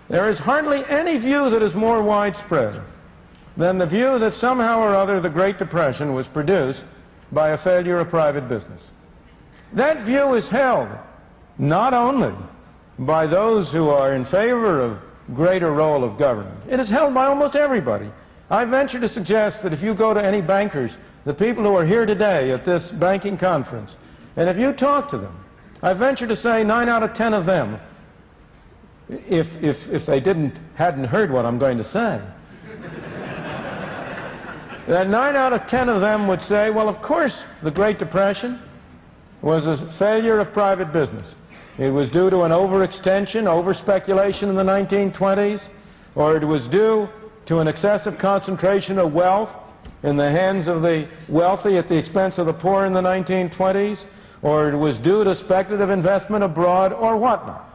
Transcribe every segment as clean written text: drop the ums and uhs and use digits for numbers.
There is hardly any view that is more widespread than the view that somehow or other the Great Depression was produced by a failure of private business. That view is held not only by those who are in favor of greater role of government, it is held by almost everybody. I venture to suggest that if you go to any bankers, the people who are here today at this banking conference, and if you talk to them, I venture to say 9 out of 10 of them, if they hadn't heard what I'm going to say, that 9 out of 10 of them would say, well, of course the Great Depression was a failure of private business. It was due to an overextension, over-speculation in the 1920s, or it was due to an excessive concentration of wealth in the hands of the wealthy at the expense of the poor in the 1920s, or it was due to speculative investment abroad, or whatnot.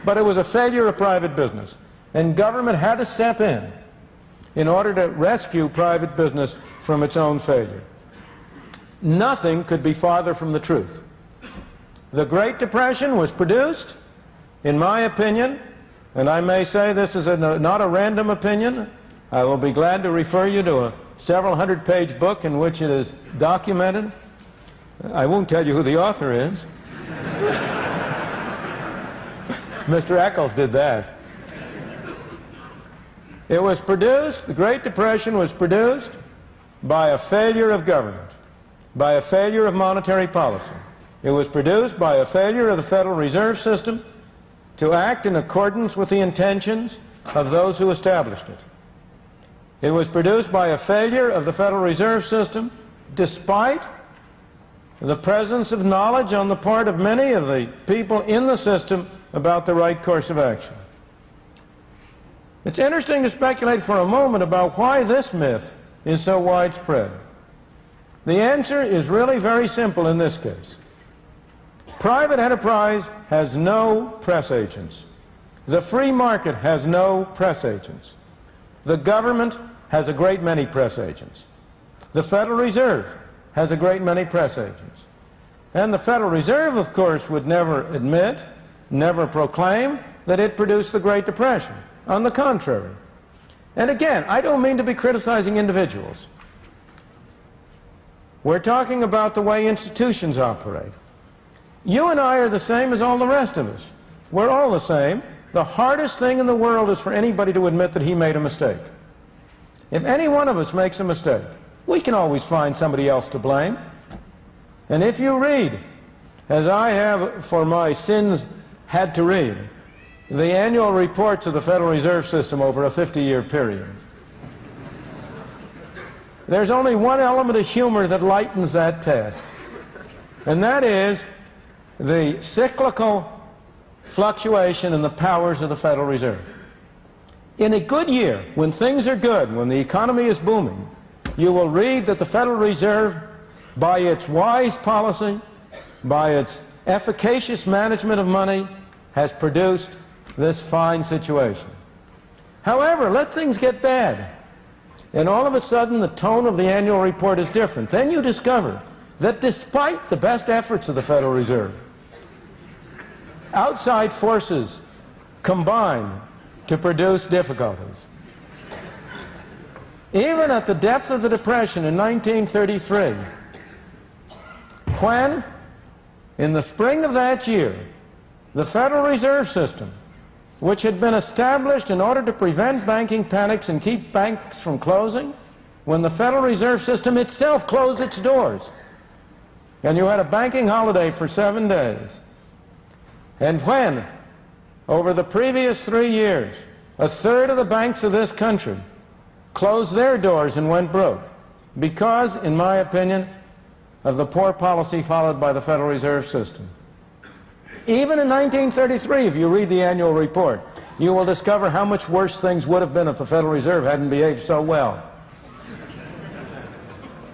But it was a failure of private business, and government had to step in order to rescue private business from its own failure. Nothing could be farther from the truth. The Great Depression was produced, in my opinion, and I may say this is not a random opinion. I will be glad to refer you to a several hundred-page book in which it is documented. I won't tell you who the author is. Mr. Eccles did that. It was produced, the Great Depression was produced by a failure of government, by a failure of monetary policy. It was produced by a failure of the Federal Reserve System to act in accordance with the intentions of those who established it. It was produced by a failure of the Federal Reserve System despite the presence of knowledge on the part of many of the people in the system about the right course of action. It's interesting to speculate for a moment about why this myth is so widespread. The answer is really very simple in this case. Private enterprise has no press agents. The free market has no press agents. The government has a great many press agents. The Federal Reserve has a great many press agents. And the Federal Reserve, of course, would never admit, never proclaim that it produced the Great Depression. On the contrary. And again, I don't mean to be criticizing individuals. We're talking about the way institutions operate. You and I are the same as all the rest of us. We're all the same. The hardest thing in the world is for anybody to admit that he made a mistake. If any one of us makes a mistake, we can always find somebody else to blame. And if you read, as I have for my sins had to read, the annual reports of the Federal Reserve System over a 50-year period, there's only one element of humor that lightens that task, and that is the cyclical fluctuation in the powers of the Federal Reserve. In a good year, when things are good, when the economy is booming, you will read that the Federal Reserve, by its wise policy, by its efficacious management of money, has produced this fine situation. However, let things get bad, and all of a sudden the tone of the annual report is different. Then you discover that despite the best efforts of the Federal Reserve, outside forces combine to produce difficulties. Even at the depth of the Depression in 1933, when, in the spring of that year, the Federal Reserve System, which had been established in order to prevent banking panics and keep banks from closing, when the Federal Reserve System itself closed its doors, and you had a banking holiday for 7 days, and when, over the previous 3 years, a third of the banks of this country closed their doors and went broke because, in my opinion, of the poor policy followed by the Federal Reserve System. Even in 1933, if you read the annual report, you will discover how much worse things would have been if the Federal Reserve hadn't behaved so well.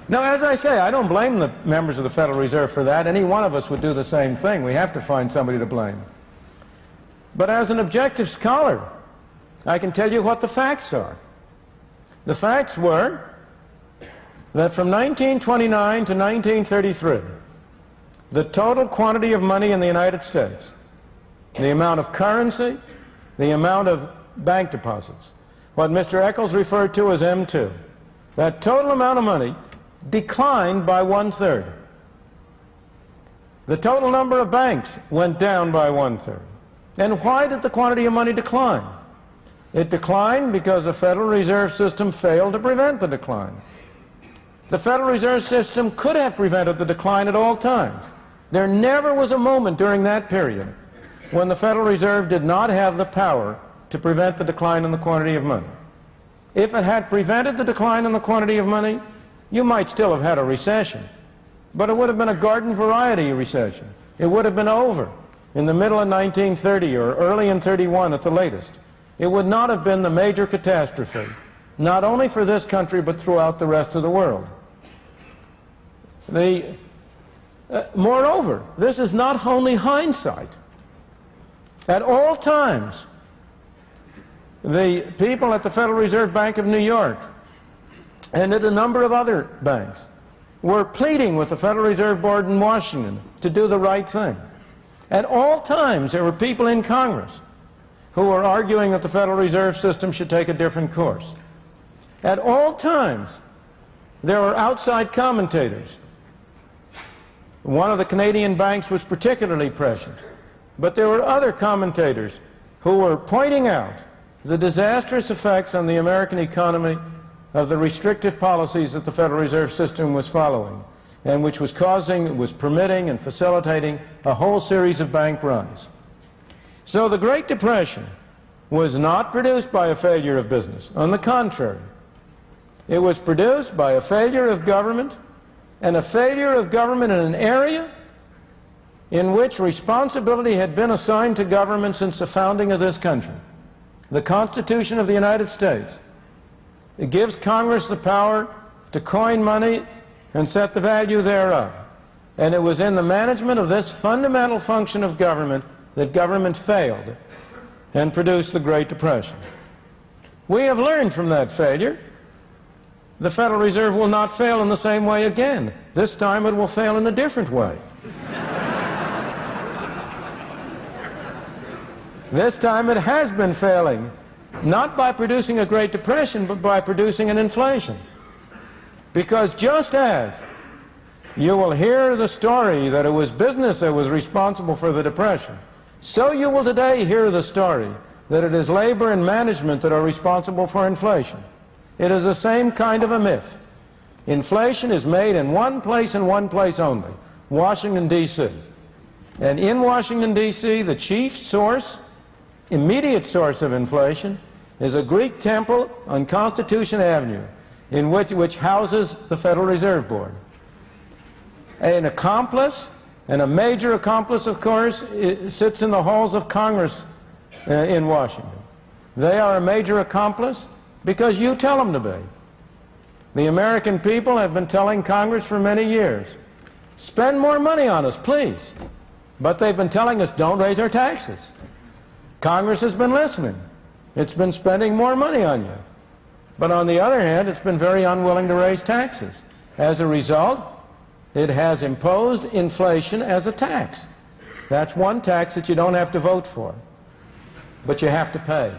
Now, as I say, I don't blame the members of the Federal Reserve for that. Any one of us would do the same thing. We have to find somebody to blame. But as an objective scholar, I can tell you what the facts are. The facts were that from 1929 to 1933, the total quantity of money in the United States, the amount of currency, the amount of bank deposits, what Mr. Eccles referred to as M2. That total amount of money declined by 1/3. The total number of banks went down by 1/3. And why did the quantity of money decline? It declined because the Federal Reserve System failed to prevent the decline. The Federal Reserve System could have prevented the decline at all times. There never was a moment during that period when the Federal Reserve did not have the power to prevent the decline in the quantity of money. If it had prevented the decline in the quantity of money, you might still have had a recession, but it would have been a garden variety recession. It would have been over in the middle of 1930 or early in 31 at the latest. It would not have been the major catastrophe, not only for this country but throughout the rest of the world. Moreover, this is not only hindsight. At all times, the people at the Federal Reserve Bank of New York and at a number of other banks were pleading with the Federal Reserve Board in Washington to do the right thing. At all times, there were people in Congress who were arguing that the Federal Reserve System should take a different course. At all times, there were outside commentators. One of the Canadian banks was particularly prescient, but there were other commentators who were pointing out the disastrous effects on the American economy of the restrictive policies that the Federal Reserve System was following, and which was permitting and facilitating a whole series of bank runs. So the Great Depression was not produced by a failure of business. On the contrary, it was produced by a failure of government, and a failure of government in an area in which responsibility had been assigned to government since the founding of this country. The Constitution of the United States. It gives Congress the power to coin money and set the value thereof. And it was in the management of this fundamental function of government that government failed and produced the Great Depression. We have learned from that failure. The Federal Reserve will not fail in the same way again. This time it will fail in a different way. This time it has been failing, not by producing a Great Depression, but by producing an inflation. Because just as you will hear the story that it was business that was responsible for the Depression, so you will today hear the story that it is labor and management that are responsible for inflation. It is the same kind of a myth. Inflation is made in one place and one place only, Washington, D.C. And in Washington, D.C., the chief source, immediate source of inflation is a Greek temple on Constitution Avenue, which houses the Federal Reserve Board. An accomplice, and a major accomplice, of course, sits in the halls of Congress in Washington. They are a major accomplice because you tell them to be. The American people have been telling Congress for many years, spend more money on us, please. But they've been telling us, don't raise our taxes. Congress has been listening. It's been spending more money on you. But on the other hand, it's been very unwilling to raise taxes. As a result, it has imposed inflation as a tax. That's one tax that you don't have to vote for, but you have to pay.